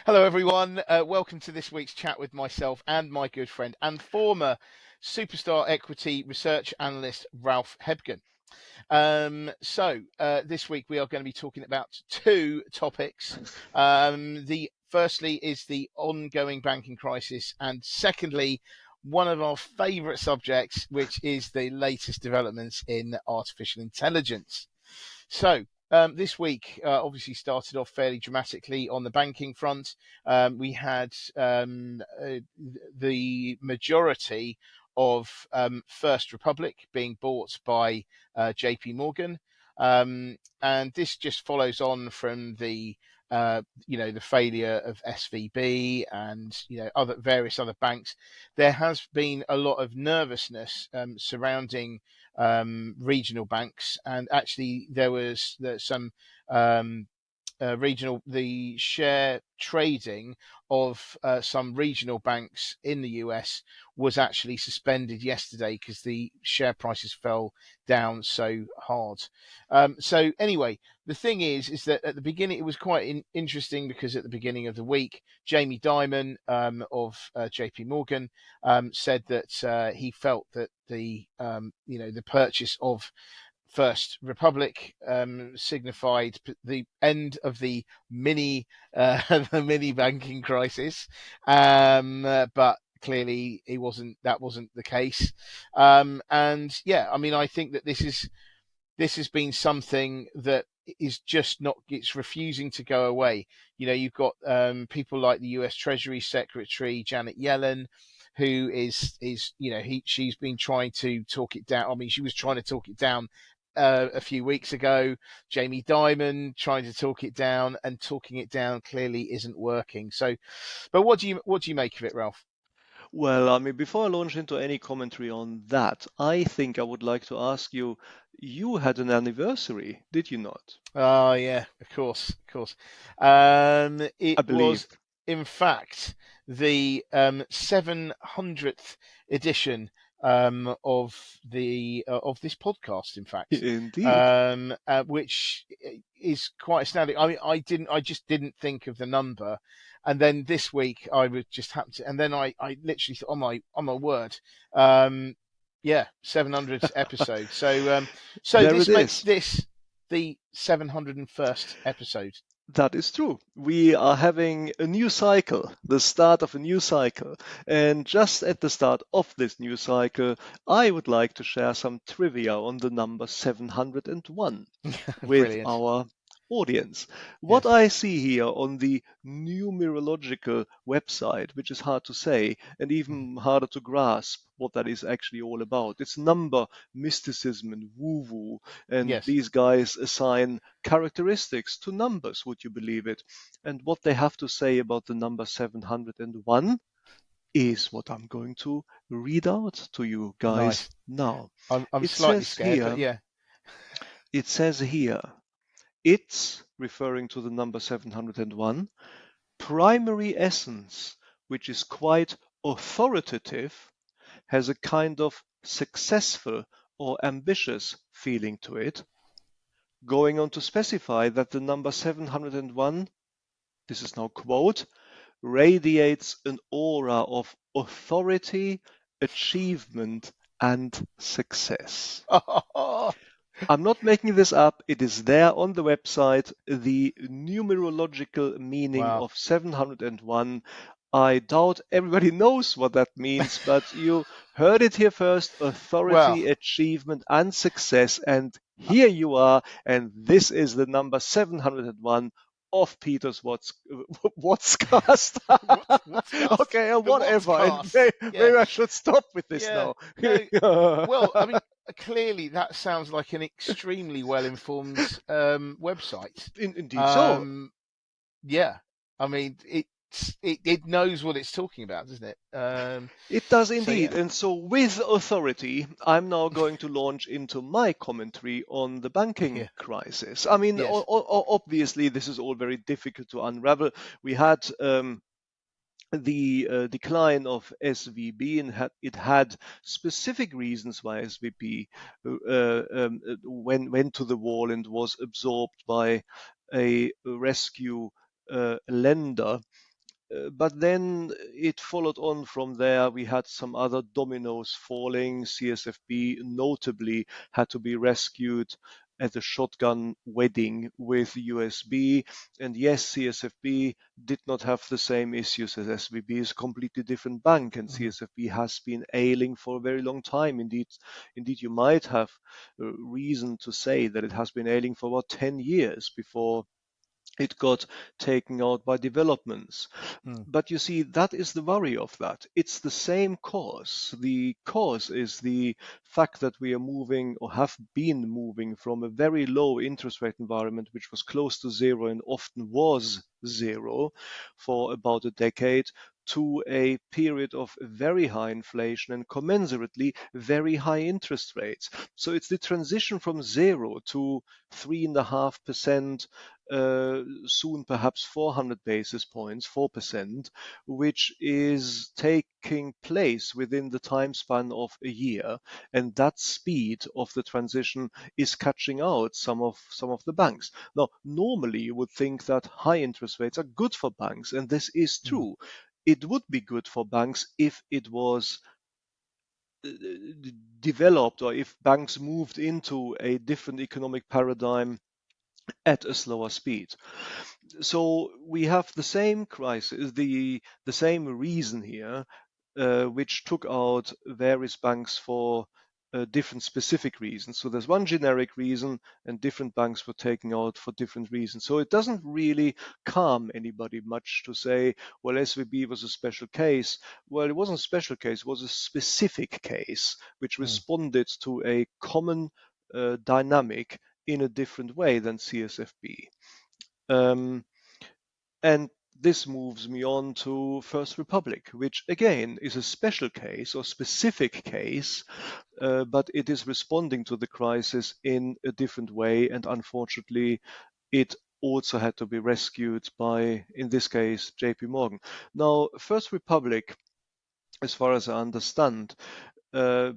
Hello, everyone. Welcome to this week's chat with myself and my good friend and former superstar equity research analyst, Ralph Hebgen. This week we are going to be talking about two topics. The firstly is the ongoing banking crisis, and secondly, one of our favourite subjects, which is the latest developments in artificial intelligence. This week obviously started off fairly dramatically on the banking front. We had the majority of First Republic being bought by JP Morgan. And this just follows on from the failure of SVB and other various other banks. There has been a lot of nervousness surrounding regional banks, and actually there was some the share trading of some regional banks in the US was actually suspended yesterday because the share prices fell down so hard. So anyway, the thing is that at the beginning it was quite interesting because at the beginning of the week, Jamie Dimon of JP Morgan said that he felt that the purchase of First Republic signified the end of the mini the mini banking crisis, but clearly it wasn't. That wasn't the case, and yeah, I mean, I think that this has been something that is just not. It's refusing to go away. You've got people like the U.S. Treasury Secretary Janet Yellen, who she's been trying to talk it down. I mean, she was trying to talk it down a few weeks ago. Jamie Dimon trying to talk it down, and talking it down clearly isn't working. So, but what do you make of it, Ralph? Well, I mean, before I launch into any commentary on that, I think I would like to ask you, you had an anniversary, did you not? Oh yeah, of course, of course. It I was, believe. in fact, the 700th edition of this podcast. In fact, Indeed. which is quite astounding. I mean, I just didn't think of the number, and then this week I would just happen to, and then I literally thought, on my word, yeah, 700th episode. So There it this makes is. this the 701st episode. That is true. We are having a new cycle, the start of a new cycle. And just at the start of this new cycle, I would like to share some trivia on the number 701 with Brilliant. our audience. What Yes. I see here on the numerological website, which is hard to say and even harder to grasp what that is actually all about. It's number mysticism and woo woo, and Yes. these guys assign characteristics to numbers, would you believe it? And what they have to say about the number 701 is what I'm going to read out to you guys Nice. now. I'm It slightly says scared, but here, yeah. it says here, it's referring to the number 701, primary essence, which is quite authoritative, has a kind of successful or ambitious feeling to it, going on to specify that the number 701, this is now quote, radiates an aura of authority, achievement, and success. I'm not making this up. It is there on the website. The numerological meaning Wow. of 701. I doubt everybody knows what that means, but you heard it here first. Well, Authority, achievement, and success. And here you are. And this is the number 701 of Peter's Whatscast. what's cast? Okay, The what's whatever. And cast? Yeah. maybe I should stop with this Yeah. now. No. Well, I mean, clearly that sounds like an extremely well-informed website. Indeed so. Um, yeah. I mean, it knows what it's talking about, doesn't it? It does So indeed. yeah. And so, with authority, I'm now going to launch into my commentary on the banking Yeah. crisis. I mean, Yes. obviously, this is all very difficult to unravel. We had the decline of SVB, and it had specific reasons why SVB went to the wall and was absorbed by a rescue lender. But then it followed on from there. We had some other dominoes falling. CSFB notably had to be rescued at a shotgun wedding with USB. And yes, CSFB did not have the same issues as SVB. It's a completely different bank, and Mm. CSFB has been ailing for a very long time. Indeed, you might have reason to say that it has been ailing for about 10 years before it got taken out by developments. Mm. But you see, that is the worry of that. It's the same cause. The cause is the fact that we are moving or have been moving from a very low interest rate environment, which was close to zero and often was zero for about a decade, to a period of very high inflation and commensurately very high interest rates. So it's the transition from zero to 3.5%, soon perhaps 400 basis points, 4%, which is taking place within the time span of a year. And that speed of the transition is catching out some of the banks. Now, normally you would think that high interest rates are good for banks, and this is Mm. true. It would be good for banks if it was uh, developed, or if banks moved into a different economic paradigm at a slower speed. So we have the same crisis, the same reason here, which took out various banks for different specific reasons. So there's one generic reason, and different banks were taken out for different reasons. So it doesn't really calm anybody much to say, well, SVB was a special case. Well, it wasn't a special case, it was a specific case which Mm. responded to a common dynamic in a different way than CSFB. Um, and this moves me on to First Republic, which again is a special case or specific case, but it is responding to the crisis in a different way. And unfortunately, it also had to be rescued by, in this case, JP Morgan. Now, First Republic, as far as I understand,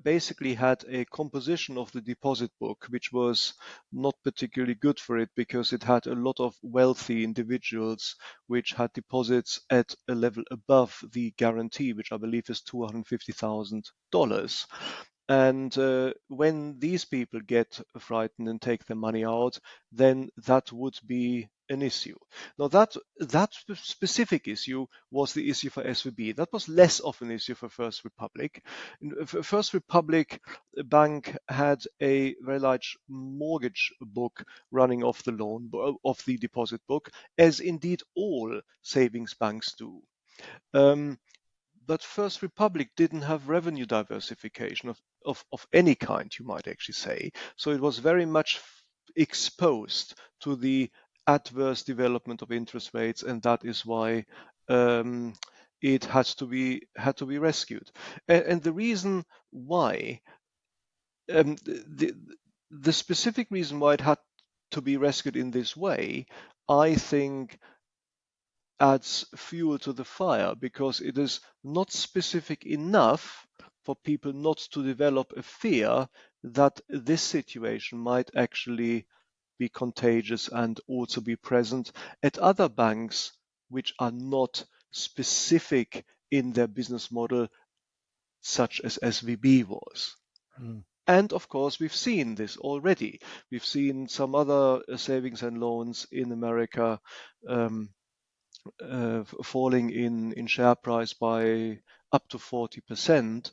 basically had a composition of the deposit book which was not particularly good for it, because it had a lot of wealthy individuals which had deposits at a level above the guarantee, which I believe is $250,000. And when these people get frightened and take their money out, then that would be an issue. Now that specific issue was the issue for SVB. That was less of an issue for First Republic. First Republic Bank had a very large mortgage book running off the of the deposit book, as indeed all savings banks do. Um, but First Republic didn't have revenue diversification of any kind, you might actually say. So it was very much exposed to the adverse development of interest rates, and that is why it had to be rescued. And the reason why, the the specific reason why it had to be rescued in this way, I think adds fuel to the fire, because it is not specific enough for people not to develop a fear that this situation might actually be contagious and also be present at other banks which are not specific in their business model, such as SVB was. Mm. And of course, we've seen this already. We've seen some other savings and loans in America um, falling in share price by up to 40%.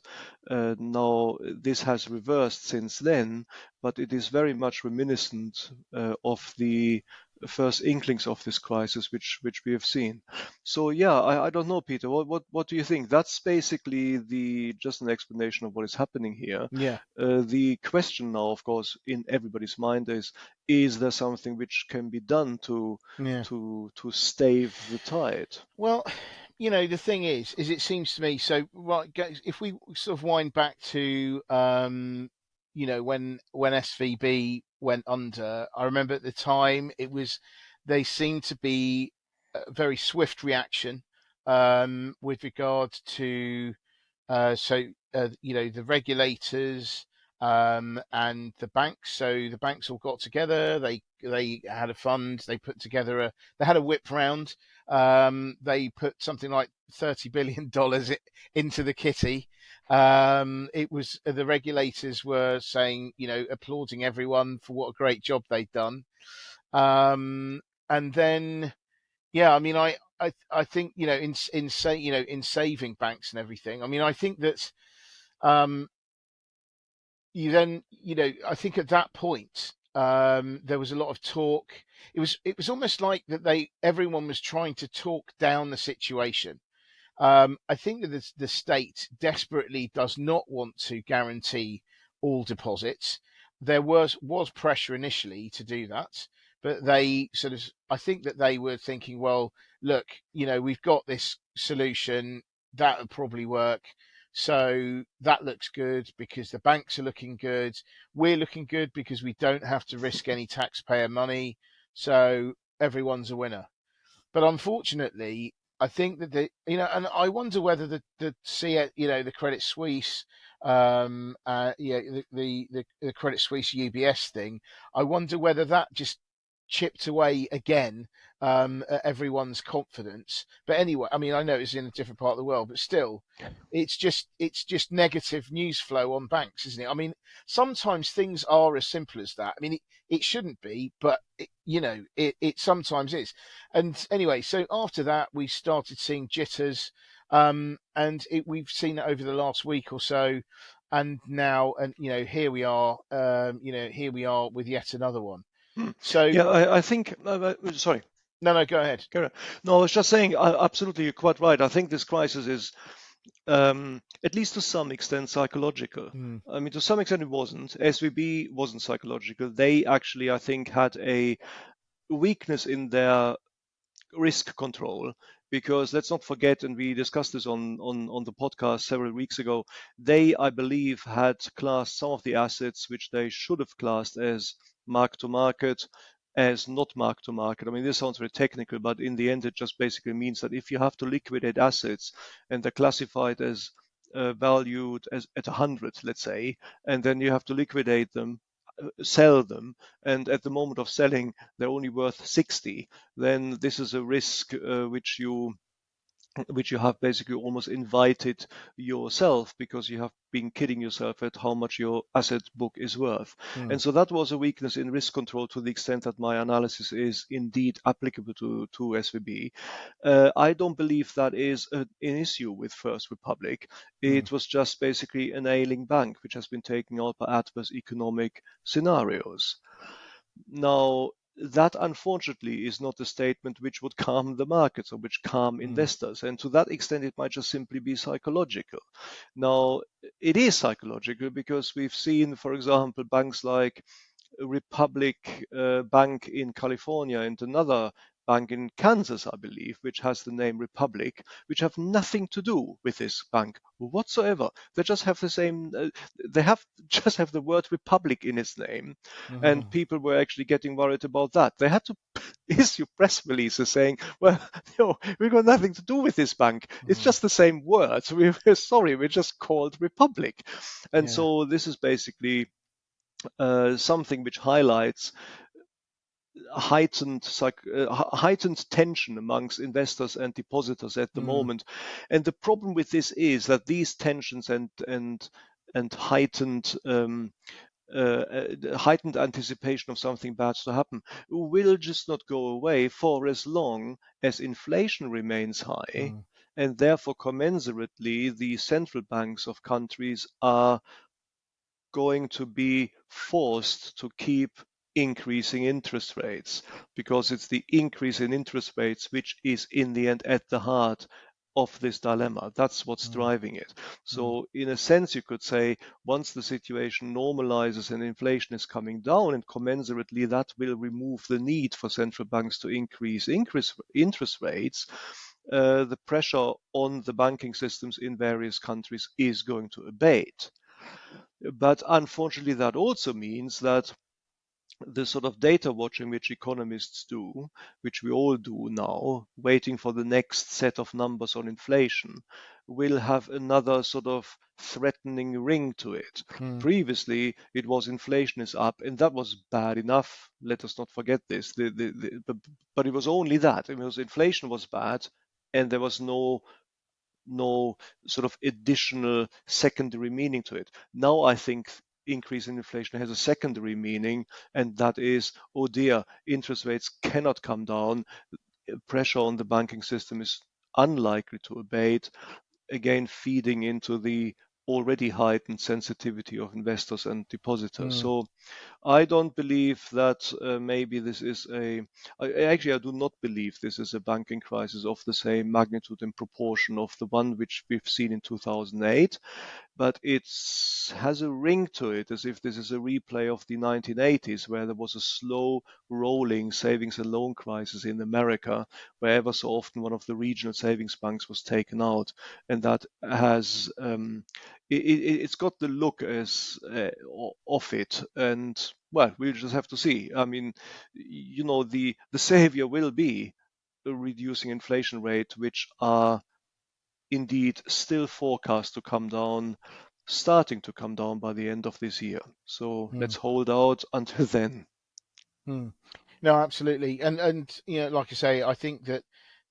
Now, this has reversed since then, but it is very much reminiscent of the first inklings of this crisis, which we have seen. So yeah, I don't know, Peter. What do you think? That's basically the just an explanation of what is happening here. Yeah. The question now, of course, in everybody's mind is there something which can be done to Yeah. stave the tide? Well, the thing is it seems to me so. Right, if we sort of wind back to, when SVB went under, I remember at the time they seemed to be a very swift reaction, with regard to, the regulators, and the banks. So the banks all got together. They they had a fund. They put together they had a whip round. They put something like $30 billion into the kitty. It was the regulators were saying, applauding everyone for what a great job they'd done. And then, yeah, I mean, I think, in saving banks and everything. I mean, I think that um, you then, I think at that point, there was a lot of talk. It was almost like that everyone was trying to talk down the situation. I think that the state desperately does not want to guarantee all deposits. There was pressure initially to do that, but they sort of, I think that they were thinking, well, look, we've got this solution that would probably work. So that looks good because the banks are looking good. We're looking good because we don't have to risk any taxpayer money. So everyone's a winner. But unfortunately, I think that and I wonder whether the Credit Suisse, the Credit Suisse UBS thing, I wonder whether that just chipped away again at everyone's confidence. But anyway, I mean, I know it's in a different part of the world, but still, it's just negative news flow on banks, isn't it? I mean, sometimes things are as simple as that. I mean, it shouldn't be, but it sometimes is. And anyway, so after that, we started seeing jitters, and we've seen it over the last week or so, and now, and here we are, here we are with yet another one. Hmm. So Yeah, I think. Sorry. no, go ahead. No, I was just saying. Absolutely, you're quite right. I think this crisis is, at least to some extent, psychological. Mm, I mean, to some extent, it wasn't. SVB wasn't psychological. They actually, I think, had a weakness in their risk control, because let's not forget, and we discussed this on the podcast several weeks ago, they, I believe, had classed some of the assets which they should have classed as mark to market as not mark to market. I mean, this sounds very technical, but in the end, it just basically means that if you have to liquidate assets and they're classified as valued as at 100, let's say, and then you have to liquidate them, sell them, and at the moment of selling they're only worth 60, then this is a risk which you have basically almost invited yourself, because you have been kidding yourself at how much your asset book is worth. mm, And so that was a weakness in risk control, to the extent that my analysis is indeed applicable to SVB. I don't believe that is an issue with First Republic. mm, It was just basically an ailing bank which has been taken out by adverse economic scenarios. Now, that unfortunately is not a statement which would calm the markets or which calm mm, investors. And to that extent, it might just simply be psychological. Now, it is psychological because we've seen, for example, banks like Republic Bank in California and another bank in Kansas, I believe, which has the name Republic, which have nothing to do with this bank whatsoever. They just have the same, they have just have the word Republic in its name, and mm, people were actually getting worried about that. They had to issue press releases saying, "Well, we've got nothing to do with this bank. It's mm, just the same words. We're sorry, we're just called Republic." And yeah. so this is basically something which highlights heightened tension amongst investors and depositors at the Mm, moment. And the problem with this is that these tensions and heightened anticipation of something bad to happen will just not go away for as long as inflation remains high, mm, and therefore commensurately the central banks of countries are going to be forced to keep increasing interest rates, because it's the increase in interest rates which is in the end at the heart of this dilemma. That's what's mm, driving it. mm, So in a sense, you could say once the situation normalizes and inflation is coming down, and commensurately that will remove the need for central banks to increase interest rates, the pressure on the banking systems in various countries is going to abate. But unfortunately, that also means that the sort of data watching which economists do, which we all do now, waiting for the next set of numbers on inflation, will have another sort of threatening ring to it. Mm, Previously, it was inflation is up, and that was bad enough. Let us not forget this. But it was only that. It was inflation was bad, and there was no sort of additional secondary meaning to it. Now I think increase in inflation has a secondary meaning, and that is, oh dear, interest rates cannot come down. Pressure on the banking system is unlikely to abate, again feeding into the already heightened sensitivity of investors and depositors. mm, So I don't believe that maybe this is actually, I do not believe this is a banking crisis of the same magnitude and proportion of the one which we've seen in 2008, but it has a ring to it as if this is a replay of the 1980s, where there was a slow rolling savings and loan crisis in America, where ever so often one of the regional savings banks was taken out, and that has it's got the look as of it, and well, we'll just have to see. I mean, the savior will be reducing inflation rate, which are indeed still forecast to come down, starting to come down by the end of this year. So mm, let's hold out until then. mm. No, absolutely. And like I say, I think that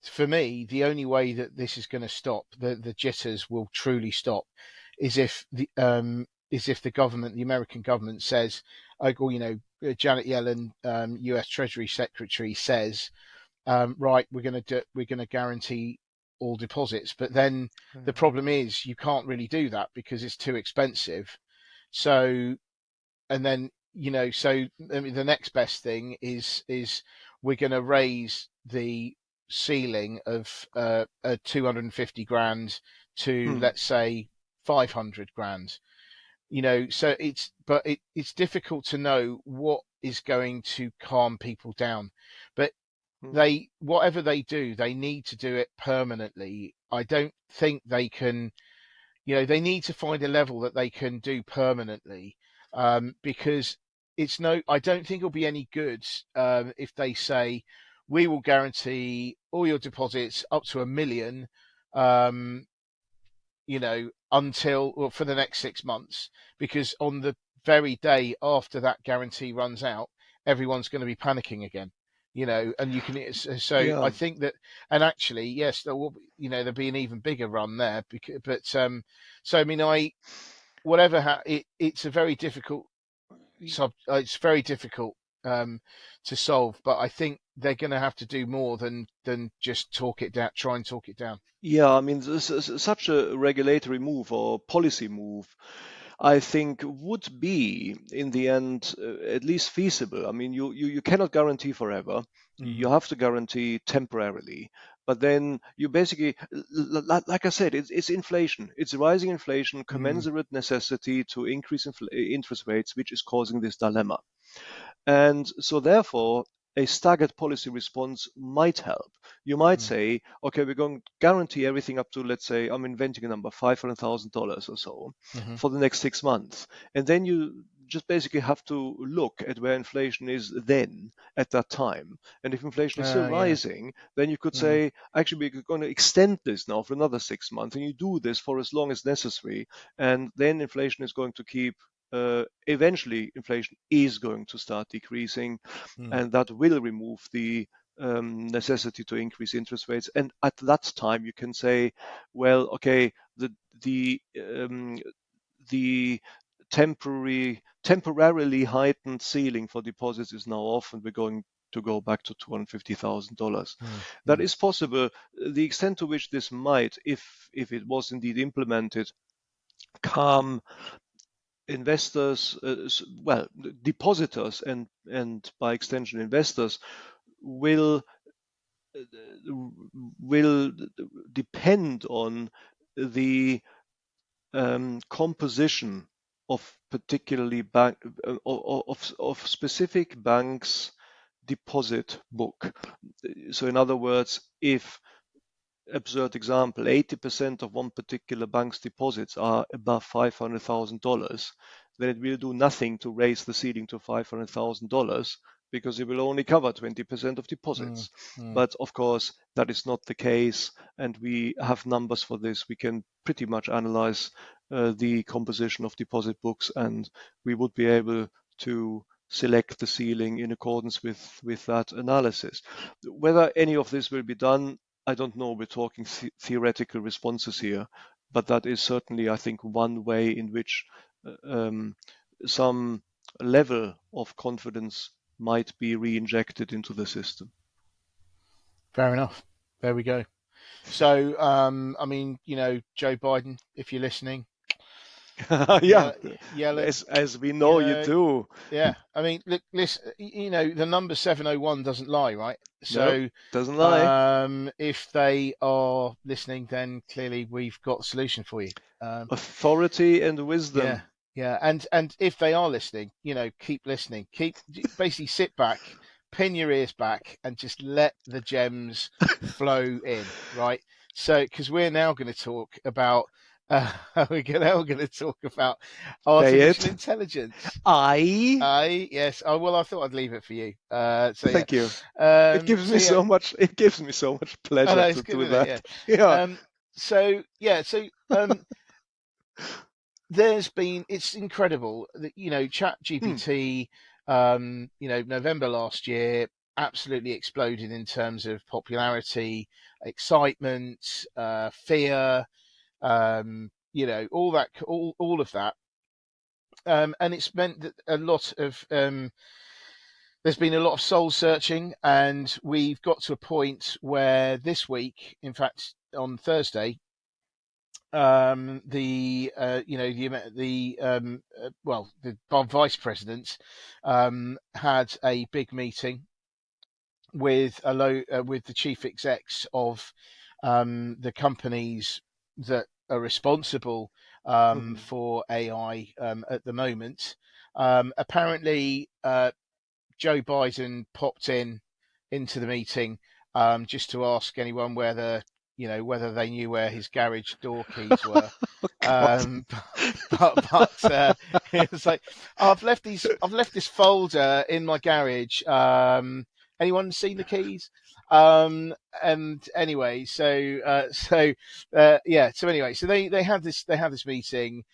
for me, the only way that this is going to stop, the jitters will truly stop, is if the government, the American government says, or Janet Yellen, U.S. Treasury Secretary says, right, we're going to guarantee all deposits, but then the problem is you can't really do that because it's too expensive. So and then so I mean, the next best thing is we're going to raise the ceiling of 250 grand to, Hmm. let's say, 500 grand. So it's difficult to know what is going to calm people down, but Hmm. they whatever they do, they need to do it permanently. I don't think they can, they need to find a level that they can do permanently, because I don't think it'll be any good if they say we will guarantee all your deposits up to 1 million, um, until, well, for the next 6 months, because on the very day after that guarantee runs out, everyone's going to be panicking again. And you can, so I Yeah. think that, and actually, yes, there will be, there'll be an even bigger run there. But so I mean, it's a very difficult it's very difficult um, to solve. But I think they're going to have to do more than just talk it down, try and talk it down. Yeah, I mean, such a regulatory move or policy move, I think, would be in the end at least feasible. I mean, you cannot guarantee forever. You Hmm. have to guarantee temporarily. But then you basically, like I said, it's inflation. It's rising inflation, Mm, commensurate necessity to increase interest rates, which is causing this dilemma. And so, therefore, a staggered policy response might help. You might mm, say, okay, we're going to guarantee everything up to, let's say, I'm inventing a number, $500,000 or so hmm. for the next 6 months. And then you just basically have to look at where inflation is then at that time. And if inflation is still Yeah. rising, then you could Mm, say, actually, we're going to extend this now for another 6 months. And you do this for as long as necessary. And then inflation is going to keep eventually inflation is going to start decreasing, mm, and that will remove the necessity to increase interest rates. And at that time, you can say, well, okay, the the temporarily heightened ceiling for deposits is now off, and we're going to go back to $250,000. mm, That mm. is possible. The extent to which this might, if it was indeed implemented, calm investors, well, depositors, and by extension investors, will will depend on the composition of particularly of specific banks' deposit book. So, in other words, if absurd example, 80% of one particular bank's deposits are above $500,000, then it will do nothing to raise the ceiling to $500,000 because it will only cover 20% of deposits. But of course, that is not the case, and we have numbers for this. We can pretty much analyze the composition of deposit books, and we would be able to select the ceiling in accordance with that analysis. Whether any of this will be done, I don't know. We're talking theoretical responses here, but that is certainly, I think, one way in which some level of confidence might be re-injected into the system. Fair enough. There we go. So, I mean, Joe Biden, if you're listening, yeah, yell it. as we know you do. Yeah, I mean, look, listen, the number 701 doesn't lie, right? So, no, doesn't lie. If they are listening, then clearly we've got a solution for you. Authority and wisdom. Yeah, and if they are listening, keep listening. Basically sit back, pin your ears back, and just let the gems flow in, right? So, because we're now going to talk about we're now going to talk about artificial intelligence. Yes. Oh well, I thought I'd leave it for you. Thank you. It gives me so much. It gives me so much pleasure to do that. There's been. It's incredible that ChatGPT. November last year absolutely exploded in terms of popularity, excitement, fear. All that, all of that, and it's meant that there's been a lot of soul searching, and we've got to a point where this week, in fact, on Thursday, the vice president had a big meeting with with the chief execs of the companies that are responsible for AI at the moment. Apparently, Joe Biden popped into the meeting just to ask anyone whether they knew where his garage door keys were. But it was like, I've left this folder in my garage. Anyone seen the keys? And anyway, so they had this meeting.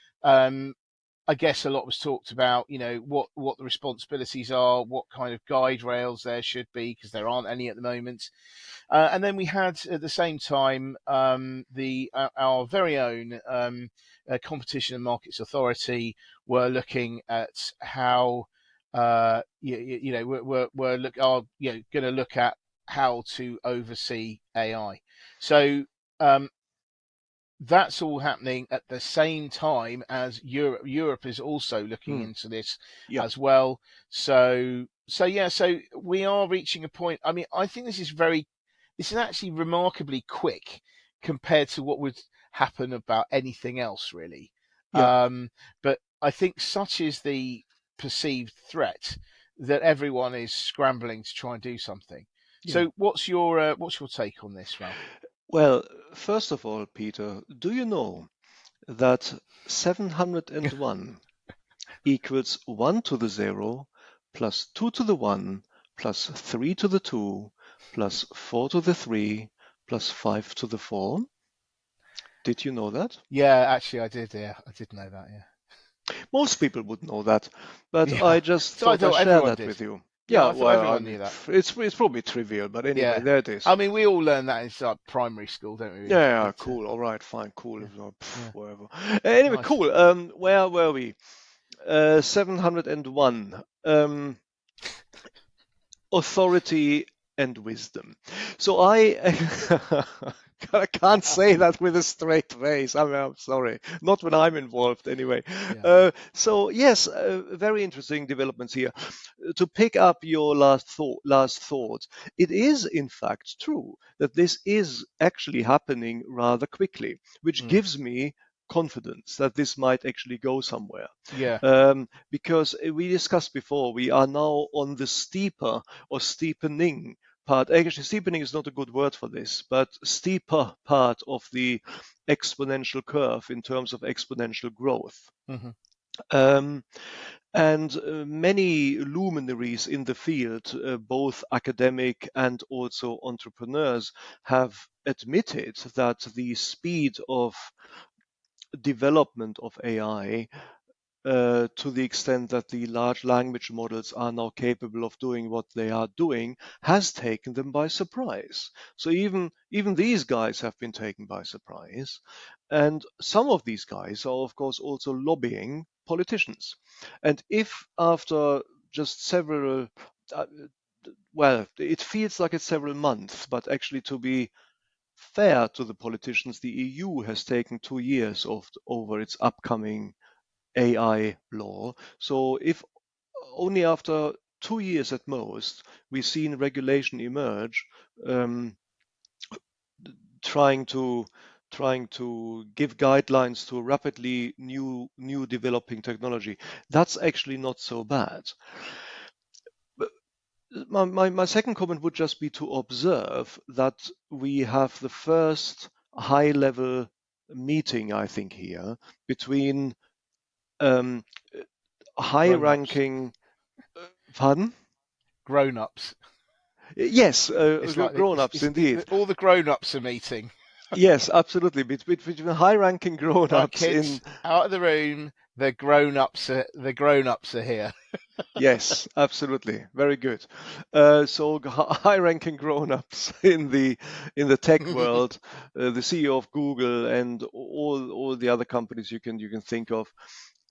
I guess a lot was talked about, what the responsibilities are, what kind of guide rails there should be, because there aren't any at the moment. And then we had at the same time our very own Competition and Markets Authority were looking at how we're going to look at how to oversee AI. So that's all happening at the same time as Europe. Europe is also looking into this as well. So we are reaching a point. I mean, I think this is actually remarkably quick compared to what would happen about anything else, really. But I think such is the perceived threat that everyone is scrambling to try and do something. So what's your take on this, Ralph? Well, first of all, Peter, do you know that 701 equals 1 to the 0 plus 2 to the 1 plus 3 to the 2 plus 4 to the 3 plus 5 to the 4? Did you know that? Yeah, actually I did. Yeah, I did know that. Yeah. Most people would know that, but I just thought I'd share that with you. Yeah, well, everyone knew that. It's probably trivial, but anyway, there it is. I mean, we all learn that in primary school, don't we? Yeah, cool. All right, fine, cool. Whatever. Anyway, nice. Cool. Where were we? 701. Authority and wisdom. So I can't say that with a straight face. I'm sorry. Not when I'm involved, anyway. Yeah. So yes, very interesting developments here. To pick up your last thought, it is in fact true that this is actually happening rather quickly, which gives me confidence that this might actually go somewhere. Yeah. Because we discussed before, we are now on the steeper or steepening part. Actually, steepening is not a good word for this, but steeper part of the exponential curve in terms of exponential growth. Mm-hmm. Um, and many luminaries in the field, both academic and also entrepreneurs, have admitted that the speed of development of AI, to the extent that the large language models are now capable of doing what they are doing, has taken them by surprise. So even these guys have been taken by surprise, and some of these guys are of course also lobbying politicians. And if after just several uh, well, it feels like it's several months, but actually, to be fair to the politicians, the EU has taken 2 years over its upcoming AI law. So if only after 2 years at most we've seen regulation emerge, um, trying to trying to give guidelines to a rapidly new developing technology, that's actually not so bad. But my second comment would just be to observe that we have the first high level meeting, I think, here between um, high Grown-ups. ranking. Pardon? Grown-ups. Yes, It's like grown-ups indeed. all the grown-ups are meeting. Yes, absolutely. Between high-ranking Right, grown-ups in kids, out of the room. The grown-ups are here. yes, absolutely, very good. So high-ranking grown-ups in the tech world, the CEO of Google and all the other companies you can think of,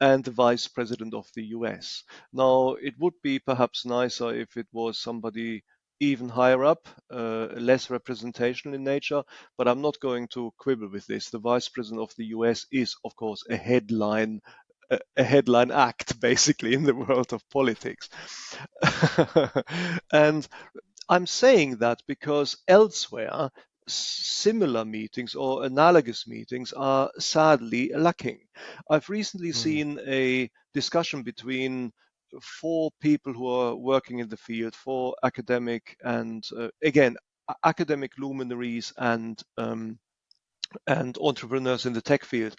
and the vice president of the US. Now, it would be perhaps nicer if it was somebody even higher up, less representational in nature, but I'm not going to quibble with this. The vice president of the US is, of course, a headline act basically in the world of politics. And I'm saying that because elsewhere, similar meetings or analogous meetings are sadly lacking. I've recently Mm, seen a discussion between four people who are working in the field, four academic and again academic luminaries and entrepreneurs in the tech field,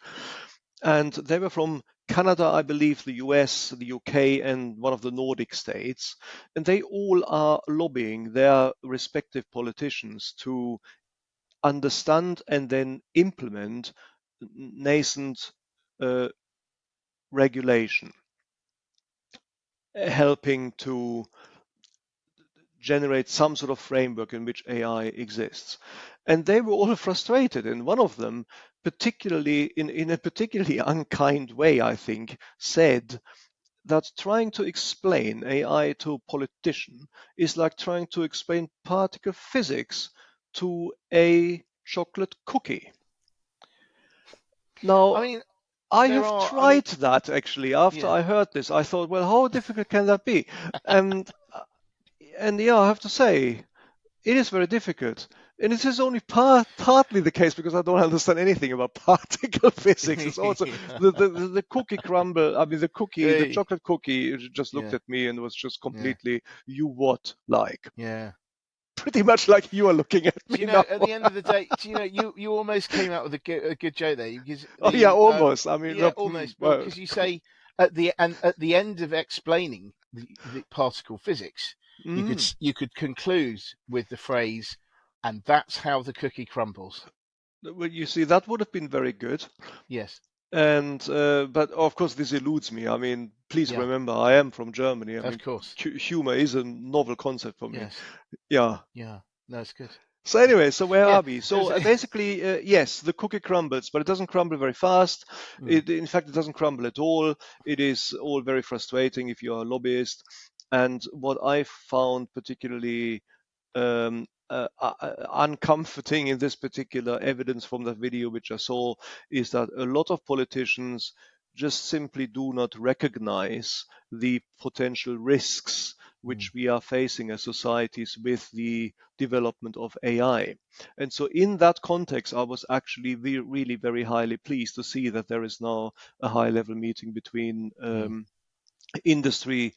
and they were from Canada, I believe, the US, the UK, and one of the Nordic states. And they all are lobbying their respective politicians to understand and then implement nascent uh, regulation, helping to generate some sort of framework in which AI exists. And they were all frustrated. And one of them, particularly in a particularly unkind way, I think, said that trying to explain AI to a politician is like trying to explain particle physics to a chocolate cookie. I Now, mean, I there have are. I mean, tried that actually. After yeah. I heard this, I thought, well, how difficult can that be? And and yeah, I have to say, it is very difficult. And this is only partly the case because I don't understand anything about particle physics. It's also the cookie crumble. I mean, the Hey, chocolate cookie just looked yeah, at me and was just yeah, completely, you what, like? yeah. Pretty much like you are looking at Do you me know? now. At the end of the day, do you know? You almost came out with a good joke there because Oh, yeah, the almost. I mean, yeah, almost. Well, well, because you say at the end of explaining the particle physics, mm, you could conclude with the phrase, and that's how the cookie crumbles. well, you see, that would have been very good. Yes. And but of course, this eludes me. I mean, please Yeah. remember, I am from Germany. I Of mean, course. humor is a novel concept for me. Yes. Yeah. Yeah. No, it's good. So anyway, so where Yeah. are we? It was. So basically, yes, the cookie crumbles, but it doesn't crumble very fast. Mm, In fact, it doesn't crumble at all. It is all very frustrating if you're a lobbyist. And what I found particularly uncomforting in this particular evidence from that video, which I saw, is that a lot of politicians just simply do not recognize the potential risks mm, which we are facing as societies with the development of AI. And so, in that context, I was actually really very highly pleased to see that there is now a high level meeting between mm, industry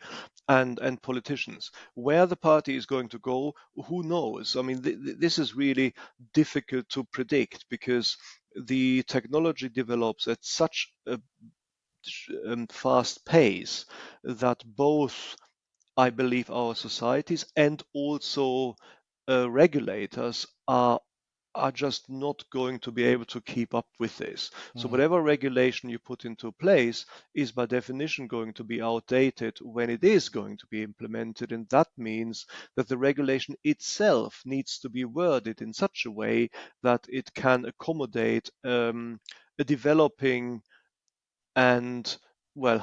and politicians. Where the party is going to go, who knows? I mean, this is really difficult to predict because the technology develops at such a fast pace that both, I believe, our societies and also regulators are just not going to be able to keep up with this. So Mm. whatever regulation you put into place is by definition going to be outdated when it is going to be implemented. And that means that the regulation itself needs to be worded in such a way that it can accommodate a developing and, well,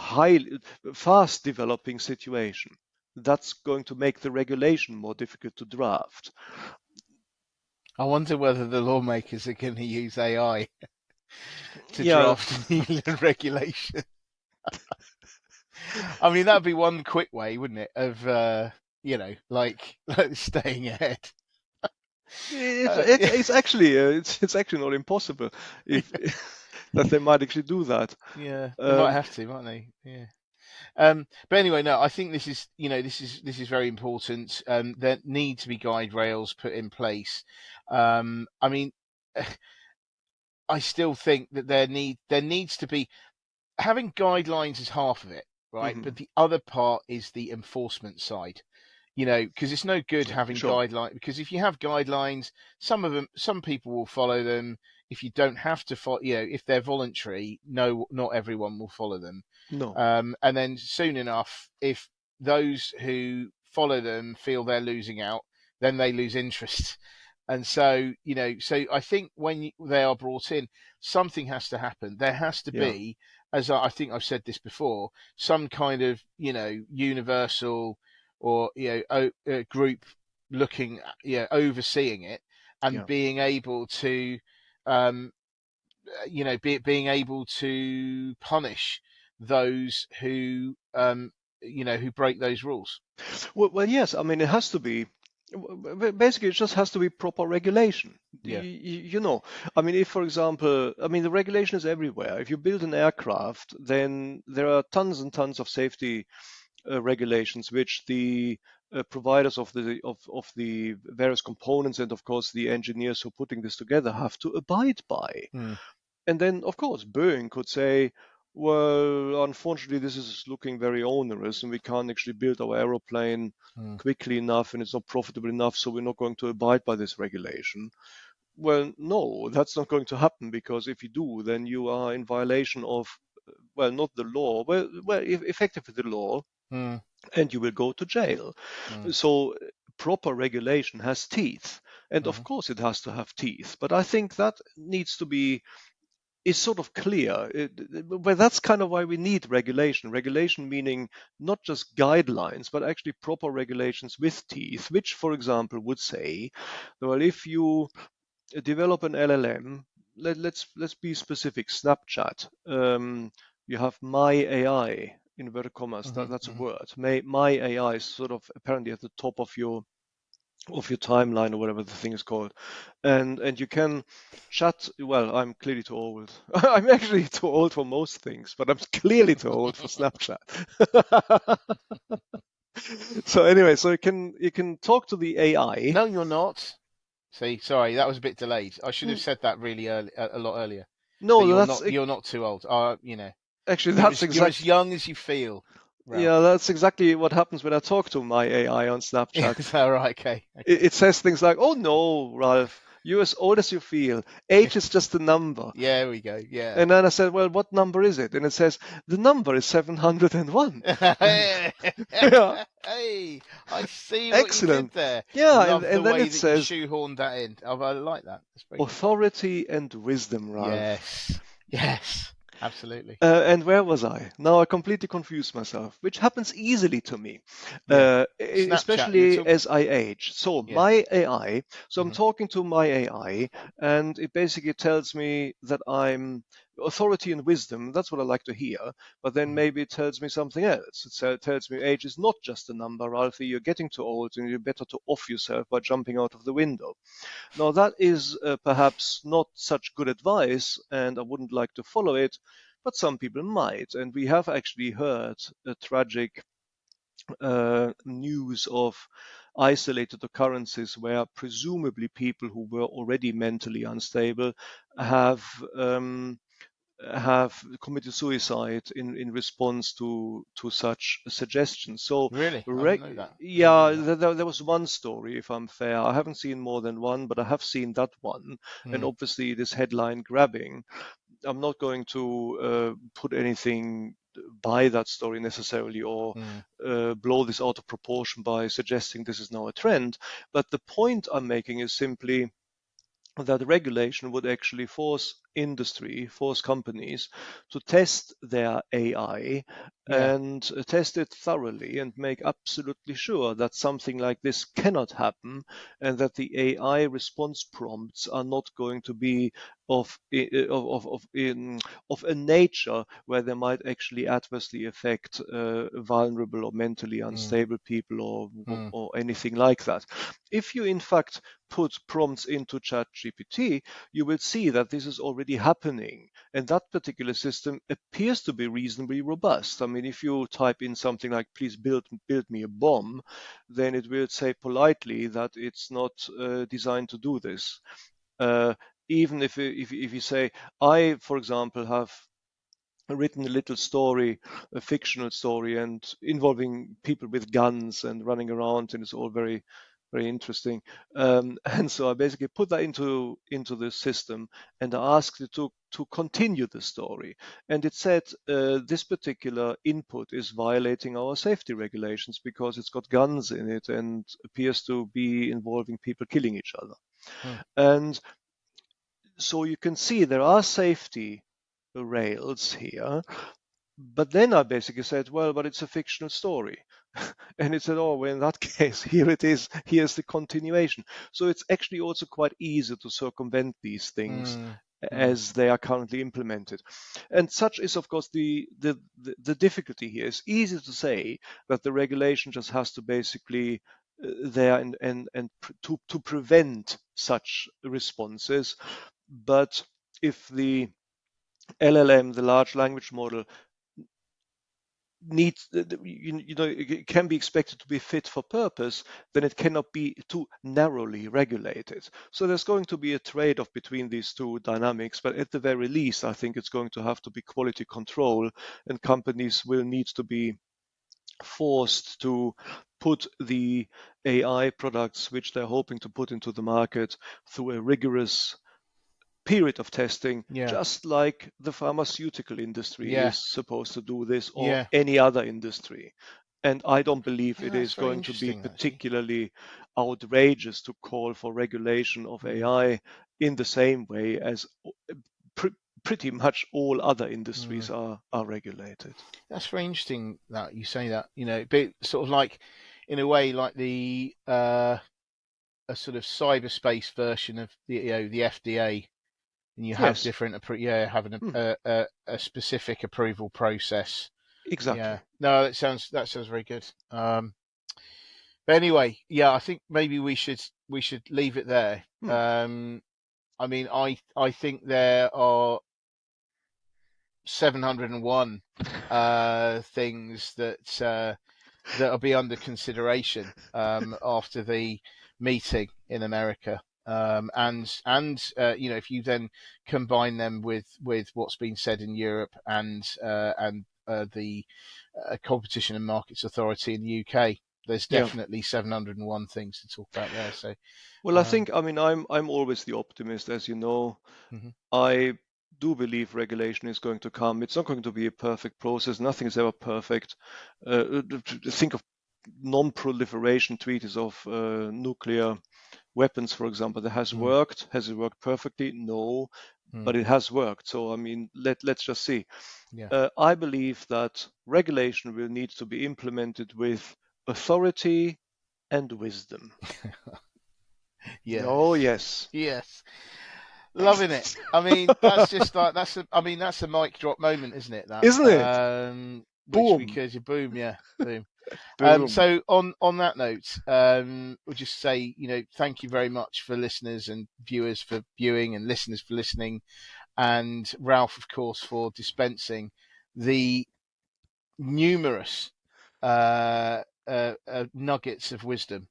fast developing situation. That's going to make the regulation more difficult to draft. I wonder whether the lawmakers are going to use AI to Yeah, draft a new regulation. I mean, that'd be one quick way, wouldn't it, of like staying ahead. it's actually it's actually not impossible if that they might actually do that. Yeah, they might Um, have to, might they? Yeah. But anyway, no, I think this is very important. There need to be guide rails put in place. I mean, I still think that there needs to be having guidelines is half of it, right? mhm, But the other part is the enforcement side. Because it's no good having sure. guidelines. Because if you have guidelines, some people will follow them. If you don't have to follow, if they're voluntary, no, not everyone will follow them. No. And then soon enough, if those who follow them feel they're losing out, then they lose interest. And so I think when they are brought in, something has to happen. There has to Yeah. be, as I think I've said this before, some kind of universal or group looking overseeing it and Yeah. being able to um, being able to punish those who break those rules. Well, yes. I mean, it has to be. Basically, it just has to be proper regulation. Yeah. I mean, if, for example, I mean, the regulation is everywhere. If you build an aircraft, then there are tons and tons of safety regulations which the providers of the various components and, of course, the engineers who are putting this together have to abide by. Mm, And then, of course, Boeing could say, well, unfortunately, this is looking very onerous and we can't actually build our aeroplane mm, quickly enough and it's not profitable enough, so we're not going to abide by this regulation. Well, no, that's not going to happen, because if you do, then you are in violation of, well, not the law, effectively the law, mm, and you will go to jail. mm, So proper regulation has teeth. And of mm, course it has to have teeth. But I think that needs to be is sort of clear. But that's kind of why we need regulation. Regulation meaning not just guidelines, but actually proper regulations with teeth, which, for example, would say, well, if you develop an LLM, let's be specific. Snapchat. You have my AI, inverted commas. mhm, That's a mhm. word. My AI is sort of apparently at the top of your timeline, or whatever the thing is called, and you can chat. Well, I'm clearly too old. I'm actually too old for most things, but I'm clearly too old for Snapchat. So anyway, so you can talk to the AI. No, you're not. See, sorry, that was a bit delayed. I should have Mm, said that really early, a lot earlier. That no, you're that's not you're not too old. actually You're that's as exact. young as you feel, Yeah, Ralph. that's exactly what happens when I talk to my AI on Yeah, Snapchat. is that right? Okay, It, okay. it says things like, "Oh no, Ralph, you're as old as you feel. Age is just a number." Yeah, there we go. Yeah. And then I said, "Well, what number is it?" And it says, "The number is 701." Hey, Yeah, I see what you did excellent. there. Yeah, Love the and then way it that you says shoehorned that in. I like that. That's very good. authority and wisdom, Ralph. Yes, yes, absolutely. And where was I? Now I completely confused myself, which happens easily to me, Yeah. Snapchat, you were especially talking. as I age. So Yeah. my AI, so I'm Hmm. talking to my AI, and it basically tells me that I'm authority and wisdom. That's what I like to hear. But then maybe it tells me something else. It tells me age is not just a number, Ralphie. You're getting too old, and you're better to off yourself by jumping out of the window. Now that is perhaps not such good advice, and I wouldn't like to follow it, but some people might. And we have actually heard a tragic news of isolated occurrences where presumably people who were already mentally unstable have have committed suicide in response to such suggestions. So, Really, I didn't know that. I didn't yeah, know that. there was one story, if I'm fair. I haven't seen more than one, but I have seen that one, and Mm, obviously it is headline grabbing. I'm not going to put anything by that story necessarily, or mm, blow this out of proportion by suggesting this is now a trend. But the point I'm making is simply that regulation would actually force industry, force companies to test their AI yeah. and test it thoroughly and make absolutely sure that something like this cannot happen, and that the AI response prompts are not going to be of of a nature where they might actually adversely affect vulnerable or mentally Mm, unstable people, mm, or anything like that. If you in fact put prompts into ChatGPT, you will see that this is already happening. And that particular system appears to be reasonably robust. I mean, if you type in something like, please build me a bomb, then it will say politely that it's not designed to do this. Uh, Even if you say, I, for example, have written a little story, a fictional story, and involving people with guns and running around, and it's all very, very interesting. And so I basically put that into the system, and I asked it to continue the story. And it said this particular input is violating our safety regulations because it's got guns in it and appears to be involving people killing each other. mm. And so you can see there are safety rails here, but then I basically said, well, but it's a fictional story. And it said, oh, well, in that case, here it is. Here's the continuation. So it's actually also quite easy to circumvent these things Mm, mm, as they are currently implemented. And such is, of course, the difficulty here. It's easy to say that the regulation just has to basically there to prevent such responses. But if the LLM, the large language model, needs, it can be expected to be fit for purpose, then it cannot be too narrowly regulated. So there's going to be a trade-off between these two dynamics, but at the very least, I think it's going to have to be quality control, and companies will need to be forced to put the AI products which they're hoping to put into the market through a rigorous period of testing, yeah, just like the pharmaceutical industry yeah, is supposed to do this, or yeah. any other industry. And I don't believe Yeah, it that's is very going to be interesting, actually. particularly outrageous to call for regulation of Mm, AI in the same way as pretty much all other mm. industries are regulated. That's very interesting that you say that. But sort of like, in a way, like a sort of cyberspace version of the FDA, and you have Yes, different, having hmm, a specific approval process. exactly. Yeah, no, that sounds very good. But anyway, yeah, I think maybe we should leave it there. Hmm. I mean, I think there are 701 things that'll be under consideration after the meeting in America. And if you then combine them with what's been said in Europe and the Competition and Markets Authority in the UK, there's Yeah. definitely 701 things to talk about there. So, Well, um, I mean, I'm always the optimist, as you know. mhm. I do believe regulation is going to come. It's not going to be a perfect process. Nothing is ever perfect. Think of non-proliferation treaties of nuclear weapons, for example. That has Mm, worked. Has it worked perfectly? No, mm, but it has worked. So, I mean, let's just see. yeah, I believe that regulation will need to be implemented with authority and wisdom. Oh, yes, yes. yes. Loving it. I mean, that's just like that's a mic drop moment, isn't it? That Isn't it? which Boom. because you boom, yeah, boom. Boom. So on that note, we'll just say thank you very much for listeners and viewers for viewing and listeners for listening, and Ralph, of course, for dispensing the numerous nuggets of wisdom.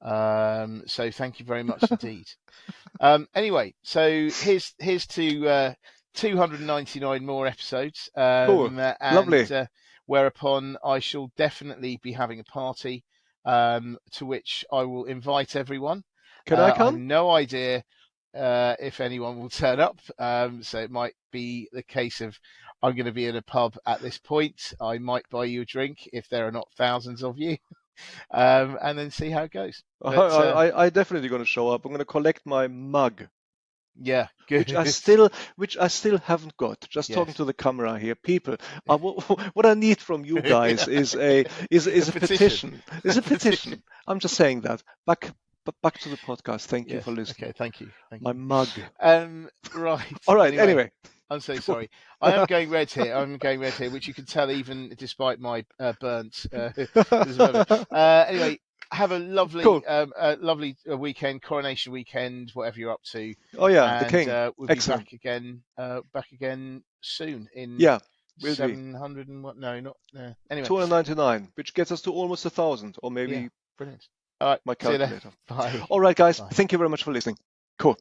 So thank you very much indeed. Anyway, so here's to 299 more episodes. Cool. And Lovely. whereupon I shall definitely be having a party to which I will invite everyone. Can I I have come? no idea if anyone will turn up. So it might be the case of I'm going to be in a pub at this point. I might buy you a drink if there are not thousands of you, and then see how it goes. But I definitely going to show up. I'm going to collect my mug, yeah, good. which I still haven't got. Just talking Yes. to the camera here, people. What I need from you guys is a petition. Is a petition. I'm just saying that. Back to the podcast. Thank you Yes. for listening. Okay. Thank you. My mug. Right. All right. Anyway. I'm so sorry. I am going red here. Which you can tell even despite my burnt. Anyway, have a lovely, Cool. weekend, coronation weekend, whatever you're up to. Oh yeah, the And king. we'll be Excellent. back again soon in Yeah, will be 700 and what? No, not anyway. 299, which gets us to almost 1,000, or maybe Yeah, brilliant. All right, my see you calculator. there. Bye. All right, guys. Bye. Thank you very much for listening. Cool.